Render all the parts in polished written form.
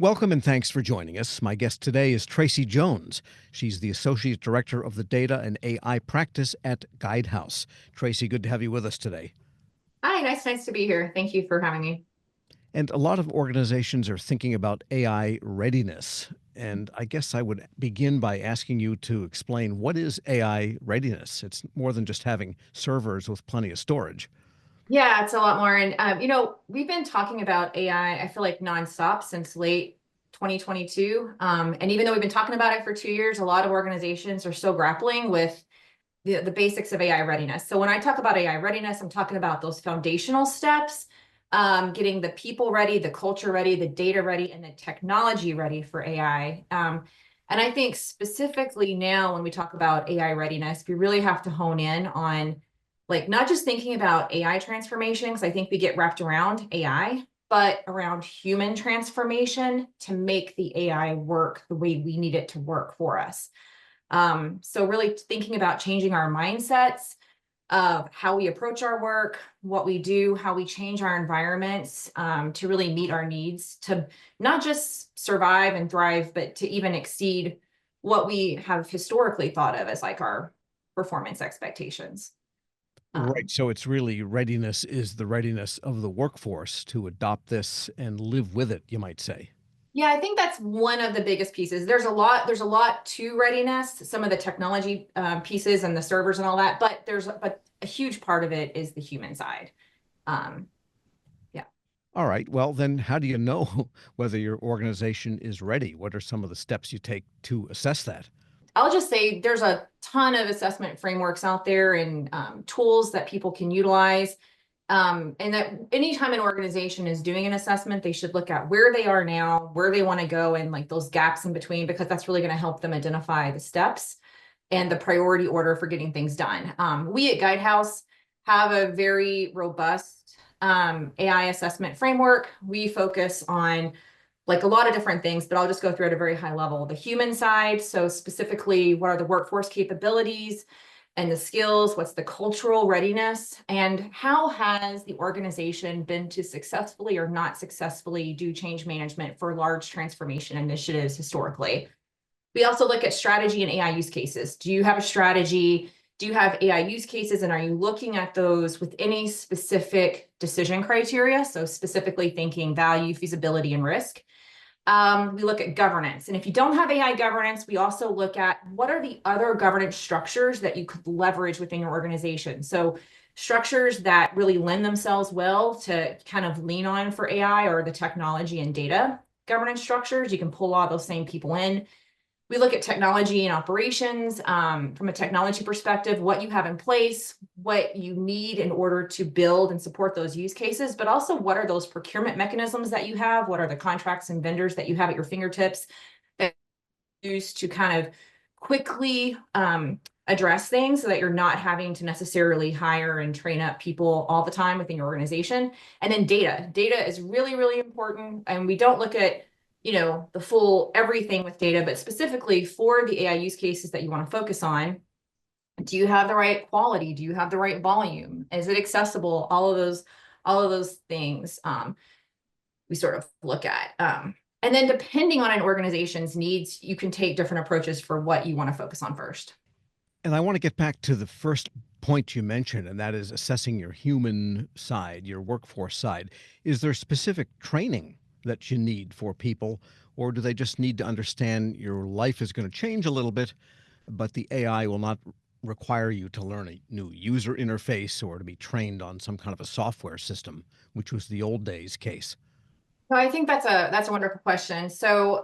Welcome and thanks for joining us. My guest today is Tracy Jones. She's the Associate Director of the Data and AI Practice at Guidehouse. Tracy, good to have you with us today. Hi, nice to be here. Thank you for having me. And a lot of organizations are thinking about AI readiness. And I guess I would begin by asking you to explain what is AI readiness? It's more than just having servers with plenty of storage. Yeah, it's a lot more. And, we've been talking about AI, I feel like nonstop since late 2022. And even though we've been talking about it for 2 years, a lot of organizations are still grappling with the basics of AI readiness. So when I talk about AI readiness, I'm talking about those foundational steps, getting the people ready, the culture ready, the data ready, and the technology ready for AI. And I think specifically now when we talk about AI readiness, we really have to hone in on like not just thinking about AI transformation, because I think we get wrapped around AI, but around human transformation to make the AI work the way we need it to work for us. So really thinking about changing our mindsets of how we approach our work, what we do, how we change our environments to really meet our needs, to not just survive and thrive, but to even exceed what we have historically thought of as like our performance expectations. Right. So it's really readiness is the readiness of the workforce to adopt this and live with it, you might say. Yeah, I think that's one of the biggest pieces. There's a lot to readiness, some of the technology pieces and the servers and all that, but a huge part of it is the human side. Um, yeah. All right. Well, then how do you know whether your organization is ready? What are some of the steps you take to assess that? I'll just say there's a ton of assessment frameworks out there and tools that people can utilize. And that anytime an organization is doing an assessment, they should look at where they are now, where they want to go, and like those gaps in between, because that's really going to help them identify the steps and the priority order for getting things done. We at Guidehouse have a very robust AI assessment framework. We focus on like a lot of different things, but I'll just go through at a very high level. The human side, so specifically, what are the workforce capabilities and the skills? What's the cultural readiness? And how has the organization been to successfully or not successfully do change management for large transformation initiatives historically? We also look at strategy and AI use cases. Do you have a strategy? Do you have AI use cases? And are you looking at those with any specific decision criteria? So specifically thinking value, feasibility, and risk. We look at governance. And if you don't have AI governance, we also look at what are the other governance structures that you could leverage within your organization. So structures that really lend themselves well to kind of lean on for AI or the technology and data governance structures. You can pull all those same people in. We look at technology and operations from a technology perspective, what you have in place, what you need in order to build and support those use cases, but also what are those procurement mechanisms that you have? What are the contracts and vendors that you have at your fingertips that you use to kind of quickly address things so that you're not having to necessarily hire and train up people all the time within your organization. And then data. Data is really, really important. And we don't look at the full everything with data, but specifically for the AI use cases that you want to focus on, do you have the right quality? Do you have the right volume? Is it accessible? All of those things we sort of look at. And then depending on an organization's needs, you can take different approaches for what you want to focus on first. And I want to get back to the first point you mentioned, and that is assessing your human side, your workforce side. Is there specific training that you need for people, or do they just need to understand your life is going to change a little bit, but the AI will not require you to learn a new user interface or to be trained on some kind of a software system, which was the old days case? So I think that's a wonderful question. So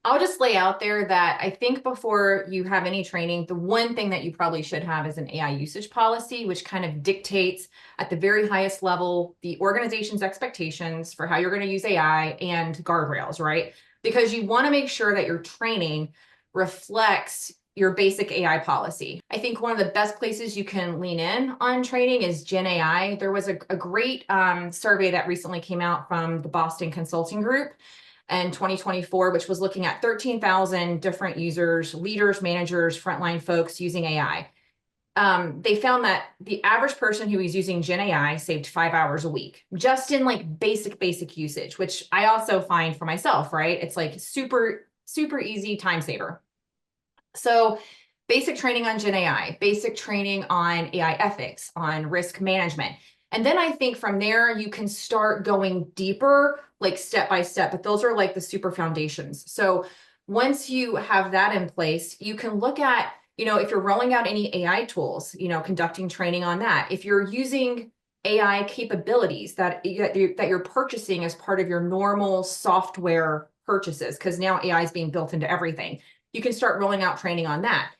I'll just lay out there that I think before you have any training, the one thing that you probably should have is an AI usage policy, which kind of dictates at the very highest level the organization's expectations for how you're going to use AI and guardrails, right? Because you want to make sure that your training reflects your basic AI policy. I think one of the best places you can lean in on training is Gen AI. There was a great survey that recently came out from the Boston Consulting Group in 2024, which was looking at 13,000 different users, leaders, managers, frontline folks using AI. they found that the average person who was using Gen AI saved 5 hours a week just in like basic usage, which I also find for myself, right? It's like super easy time saver. So basic training on Gen AI, basic training on AI ethics, on risk management. And then I think from there, you can start going deeper, like step by step, but those are like the super foundations. So once you have that in place, you can look at, if you're rolling out any AI tools, conducting training on that. If you're using AI capabilities that you're purchasing as part of your normal software purchases, because now AI is being built into everything, you can start rolling out training on that.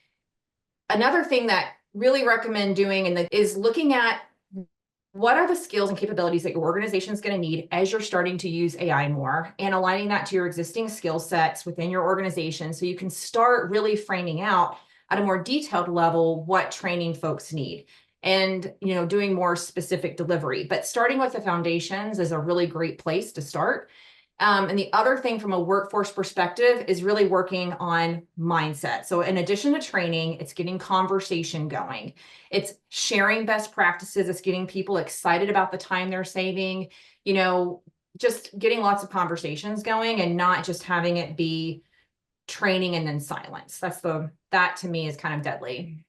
Another thing that really recommend doing is looking at what are the skills and capabilities that your organization is going to need as you're starting to use AI more, and aligning that to your existing skill sets within your organization so you can start really framing out at a more detailed level what training folks need, and doing more specific delivery. But starting with the foundations is a really great place to start. And the other thing from a workforce perspective is really working on mindset. So in addition to training, it's getting conversation going. It's sharing best practices. It's getting people excited about the time they're saving, just getting lots of conversations going and not just having it be training and then silence. That to me is kind of deadly.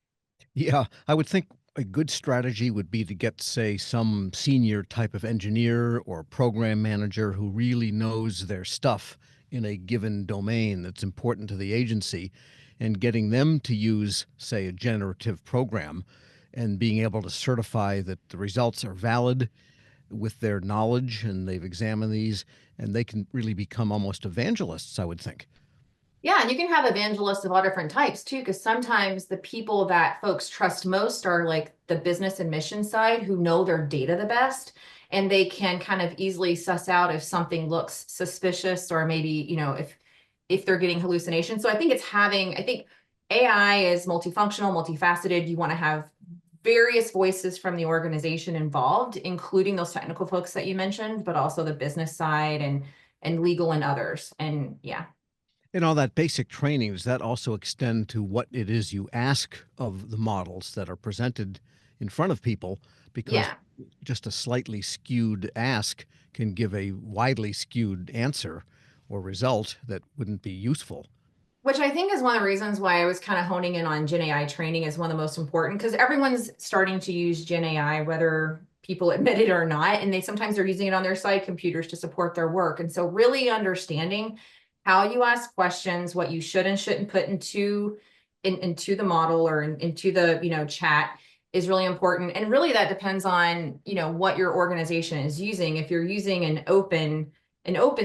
Yeah, I would think a good strategy would be to get, say, some senior type of engineer or program manager who really knows their stuff in a given domain that's important to the agency, and getting them to use, say, a generative program and being able to certify that the results are valid with their knowledge and they've examined these, and they can really become almost evangelists, I would think. Yeah, and you can have evangelists of all different types too, because sometimes the people that folks trust most are like the business and mission side, who know their data the best, and they can kind of easily suss out if something looks suspicious, or maybe, if they're getting hallucinations. So I think AI is multifunctional, multifaceted. You want to have various voices from the organization involved, including those technical folks that you mentioned, but also the business side and legal and others. And yeah. And all that basic training, does that also extend to what it is you ask of the models that are presented in front of people? Because Yeah. just a slightly skewed ask can give a widely skewed answer or result that wouldn't be useful. Which I think is one of the reasons why I was kind of honing in on Gen AI training as one of the most important, because everyone's starting to use Gen AI, whether people admit it or not. And sometimes they're using it on their side computers to support their work. And so really understanding how you ask questions, what you should and shouldn't put into the model, or into the, chat, is really important. And really that depends on, what your organization is using. If you're using an open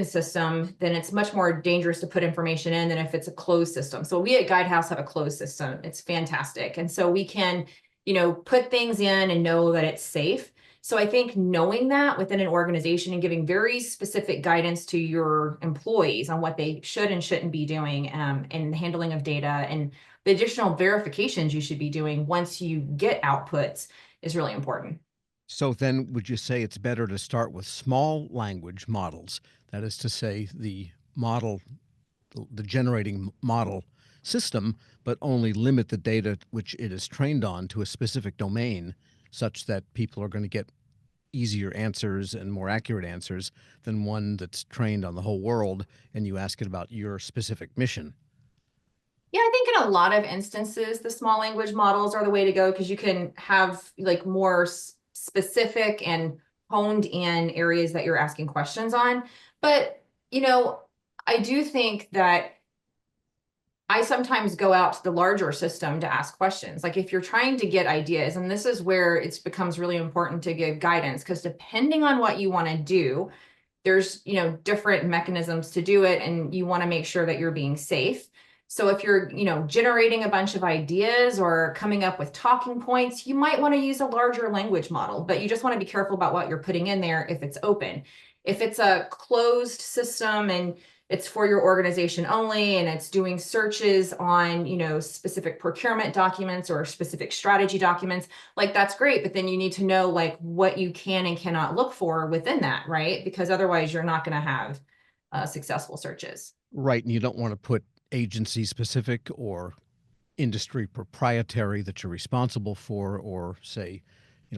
system, then it's much more dangerous to put information in than if it's a closed system. So we at Guidehouse have a closed system. It's fantastic. And so we can, put things in and know that it's safe. So I think knowing that within an organization and giving very specific guidance to your employees on what they should and shouldn't be doing, and the handling of data and the additional verifications you should be doing once you get outputs, is really important. So then, would you say it's better to start with small language models? That is to say, the model, the generating model system, but only limit the data which it is trained on to a specific domain, such that people are going to get easier answers and more accurate answers than one that's trained on the whole world and you ask it about your specific mission. Yeah, I think in a lot of instances, the small language models are the way to go, because you can have like more specific and honed in areas that you're asking questions on. But, you know, I do think that I sometimes go out to the larger system to ask questions. Like if you're trying to get ideas, and this is where it becomes really important to give guidance, because depending on what you want to do, there's, different mechanisms to do it, and you want to make sure that you're being safe. So if you're, generating a bunch of ideas or coming up with talking points, you might want to use a larger language model, but you just want to be careful about what you're putting in there if it's open. If it's a closed system and it's for your organization only, and it's doing searches on, specific procurement documents or specific strategy documents, like that's great, but then you need to know like what you can and cannot look for within that, right? Because otherwise you're not going to have successful searches. Right. And you don't want to put agency specific or industry proprietary that you're responsible for, or say,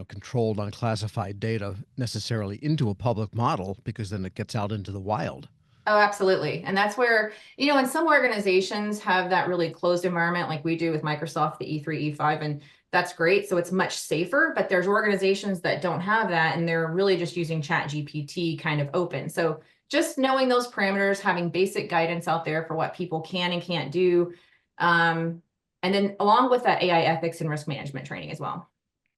controlled unclassified data necessarily into a public model, because then it gets out into the wild. Oh, absolutely. And that's where, and some organizations have that really closed environment like we do with Microsoft, the E3, E5, and that's great. So it's much safer, but there's organizations that don't have that and they're really just using Chat GPT kind of open. So just knowing those parameters, having basic guidance out there for what people can and can't do. And then along with that, AI ethics and risk management training as well.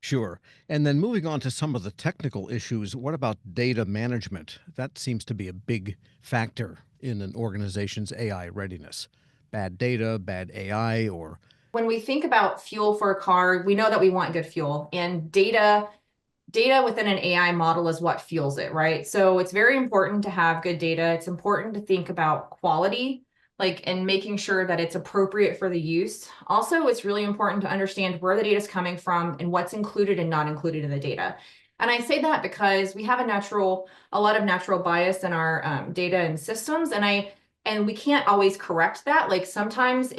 Sure. And then moving on to some of the technical issues, what about data management? That seems to be a big factor in an organization's AI readiness. Bad data, bad AI, or When we think about fuel for a car, we know that we want good fuel, and data within an AI model is what fuels it, right? So it's very important to have good data. It's important to think about quality, like, and making sure that it's appropriate for the use. Also, it's really important to understand where the data is coming from and what's included and not included in the data. And I say that because we have a lot of natural bias in our data and systems, and we can't always correct that. Like sometimes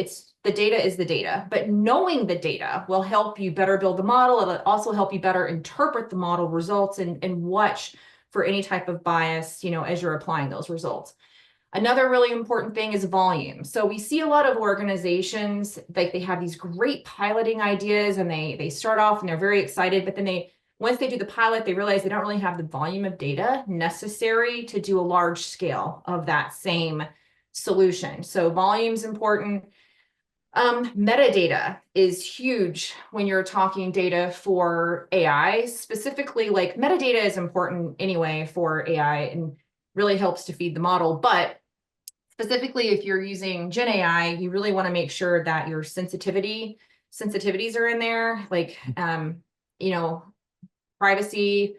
the data is the data, but knowing the data will help you better build the model. It'll also help you better interpret the model results and watch for any type of bias, as you're applying those results. Another really important thing is volume. So we see a lot of organizations, like they have these great piloting ideas and they start off and they're very excited, but then once they do the pilot, they realize they don't really have the volume of data necessary to do a large scale of that same solution. So volume is important. Metadata is huge when you're talking data for AI. Specifically, like metadata is important anyway for AI and really helps to feed the model. But specifically, if you're using Gen AI, you really want to make sure that your sensitivities are in there, like you know, privacy,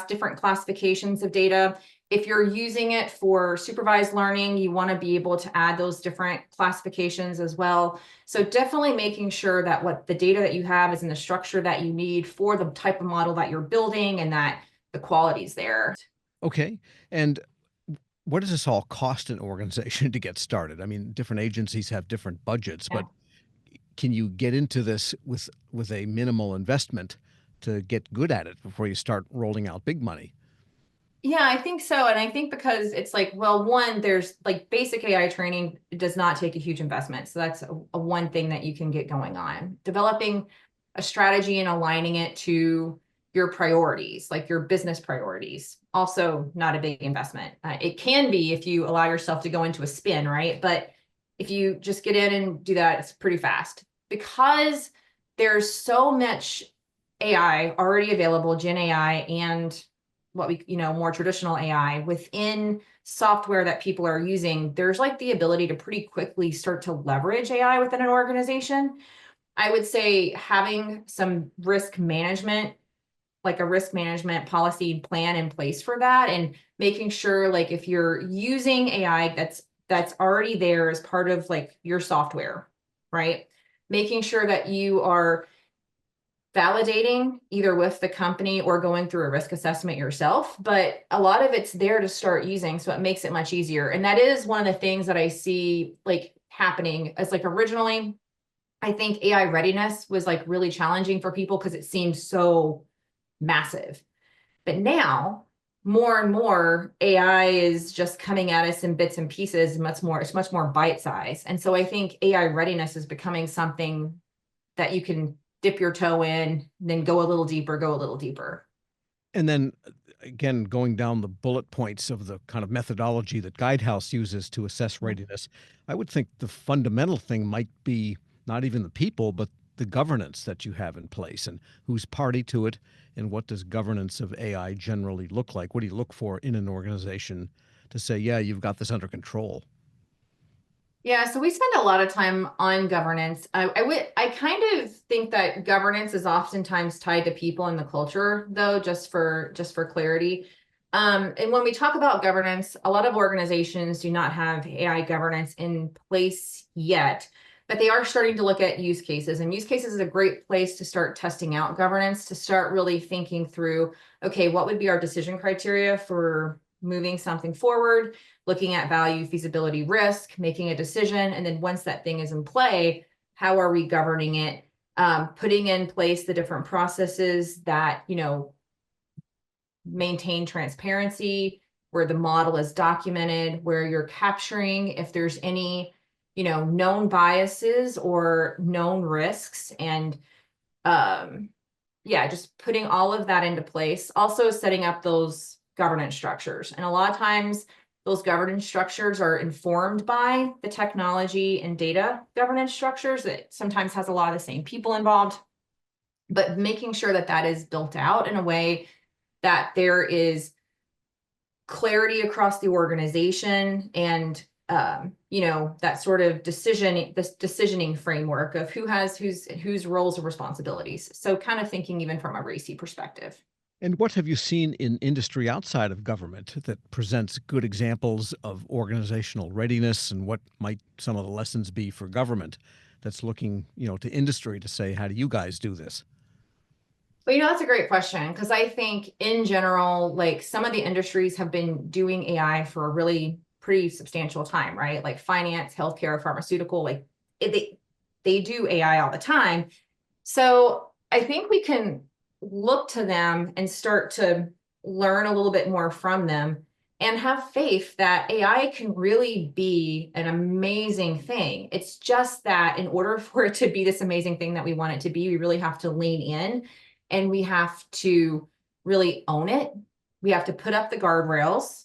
different classifications of data. If you're using it for supervised learning, you want to be able to add those different classifications as well. So definitely making sure that what the data that you have is in the structure that you need for the type of model that you're building and that the quality's there. okay. And what does this all cost an organization to get started? I mean, different agencies have different budgets, Yeah. but can you get into this with a minimal investment to get good at it before you start rolling out big money? Yeah, I think so. And I think because it's like, well, one, there's like basic AI training does not take a huge investment. So that's a one thing that you can get going on. Developing a strategy and aligning it to your priorities, like your business priorities, also not a big investment. It can be if you allow yourself to go into a spin, right? But if you just get in and do that, it's pretty fast because there's so much AI already available, Gen AI and what we, more traditional AI within software that people are using. There's like the ability to pretty quickly start to leverage AI within an organization. I would say having some risk management, like a risk management policy plan in place for that, and making sure like if you're using AI that's already there as part of like your software, right? Making sure that you are validating either with the company or going through a risk assessment yourself, but a lot of it's there to start using, so it makes it much easier. And that is one of the things that I see like happening as like originally, I think AI readiness was like really challenging for people because it seemed so massive. But now more and more AI is just coming at us in bits and pieces, it's much more bite size. And so I think AI readiness is becoming something that you can dip your toe in, then go a little deeper, go a little deeper. And then again, going down the bullet points of the kind of methodology that Guidehouse uses to assess readiness, I would think the fundamental thing might be not even the people, but the governance that you have in place and who's party to it, and what does governance of AI generally look like? What do you look for in an organization to say, yeah, you've got this under control? Yeah, so we spend a lot of time on governance. I kind of think that governance is oftentimes tied to people and the culture, though, just for clarity. And when we talk about governance, a lot of organizations do not have AI governance in place yet, but they are starting to look at use cases. And use cases is a great place to start testing out governance, to start really thinking through, okay, what would be our decision criteria for moving something forward, looking at value, feasibility, risk, making a decision. And then once that thing is in play, How are we governing it? Putting in place the different processes that, maintain transparency, where the model is documented, where you're capturing if there's any, known biases or known risks. And yeah, just putting all of that into place. Also setting up those governance structures. And a lot of times those governance structures are informed by the technology and data governance structures that sometimes has a lot of the same people involved, but making sure that that is built out in a way that there is clarity across the organization and that sort of decisioning framework of whose roles and responsibilities. So kind of thinking even from a racy perspective. And what have you seen in industry outside of government that presents good examples of organizational readiness, and what might some of the lessons be for government that's looking, to industry to say, how do you guys do this? Well, that's a great question, because I think in general, like some of the industries have been doing AI for a really pretty substantial time, right? Like finance, healthcare, pharmaceutical, like they do AI all the time. So I think we can look to them and start to learn a little bit more from them and have faith that AI can really be an amazing thing. It's just that in order for it to be this amazing thing that we want it to be, we really have to lean in and we have to really own it. We have to put up the guardrails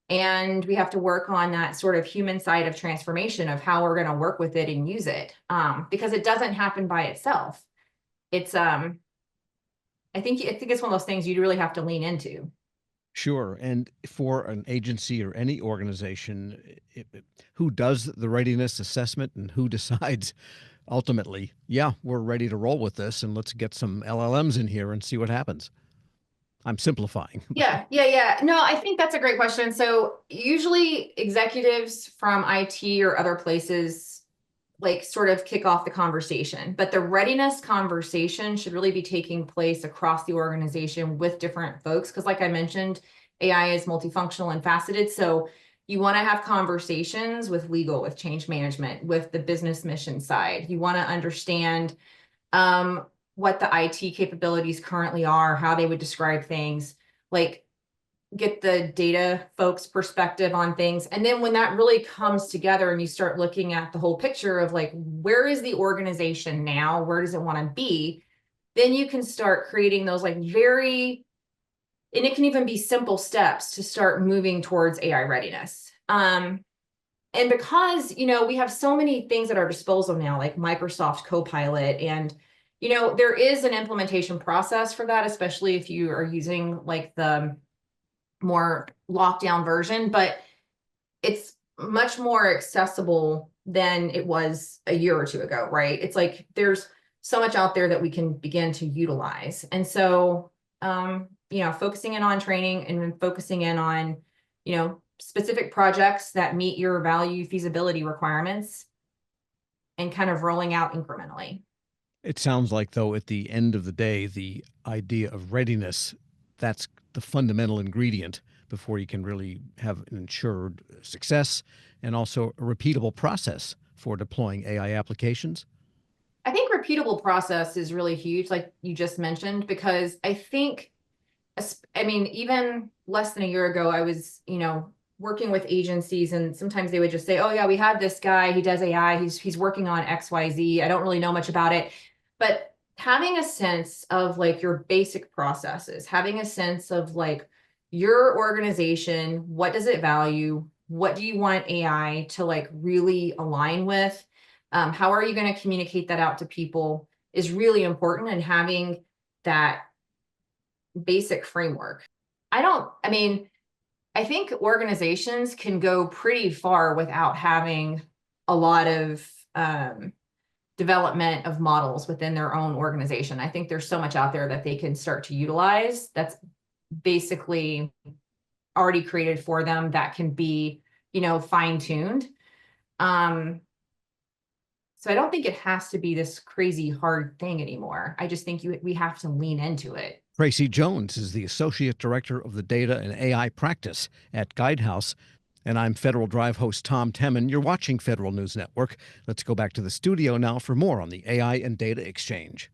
and we have to work on that sort of human side of transformation of how we're going to work with it and use it, because it doesn't happen by itself. It's I think it's one of those things you really have to lean into. Sure. And for an agency or any organization, who does the readiness assessment and who decides ultimately, yeah, we're ready to roll with this and let's get some LLMs in here and see what happens? I'm simplifying. Yeah. No, I think that's a great question. So usually executives from IT or other places like sort of kick off the conversation, but the readiness conversation should really be taking place across the organization with different folks. Because like I mentioned, AI is multifunctional and faceted. So you want to have conversations with legal, with change management, with the business mission side. You want to understand what the IT capabilities currently are, how they would describe things, like get the data folks' perspective on things. And then when that really comes together and you start looking at the whole picture of like, where is the organization now? Where does it want to be? Then you can start creating those like and it can even be simple steps to start moving towards AI readiness. And because, we have so many things at our disposal now, like Microsoft Copilot, and, there is an implementation process for that, especially if you are using like the more lockdown version, but it's much more accessible than it was a year or two ago, right? It's like there's so much out there that we can begin to utilize. And so, focusing in on training and then focusing in on, specific projects that meet your value feasibility requirements and kind of rolling out incrementally. It sounds like, though, at the end of the day, the idea of readiness, that's the fundamental ingredient before you can really have an ensured success and also a repeatable process for deploying AI applications. I think repeatable process is really huge, like you just mentioned, because I think, I mean, even less than a year ago, I was, working with agencies and sometimes they would just say, oh yeah, we have this guy, he does AI, he's working on XYZ. I don't really know much about it. But having a sense of like your basic processes, having a sense of like your organization, what does it value? What do you want AI to like really align with? How are you going to communicate that out to people is really important, and having that basic framework. I mean, I think organizations can go pretty far without having a lot of development of models within their own organization. I think there's so much out there that they can start to utilize that's basically already created for them that can be, fine-tuned. So I don't think it has to be this crazy hard thing anymore. I just think we have to lean into it. Tracy Jones is the Associate Director of the Data and AI Practice at Guidehouse. And I'm Federal Drive host Tom Temin. You're watching Federal News Network. Let's go back to the studio now for more on the AI and data exchange.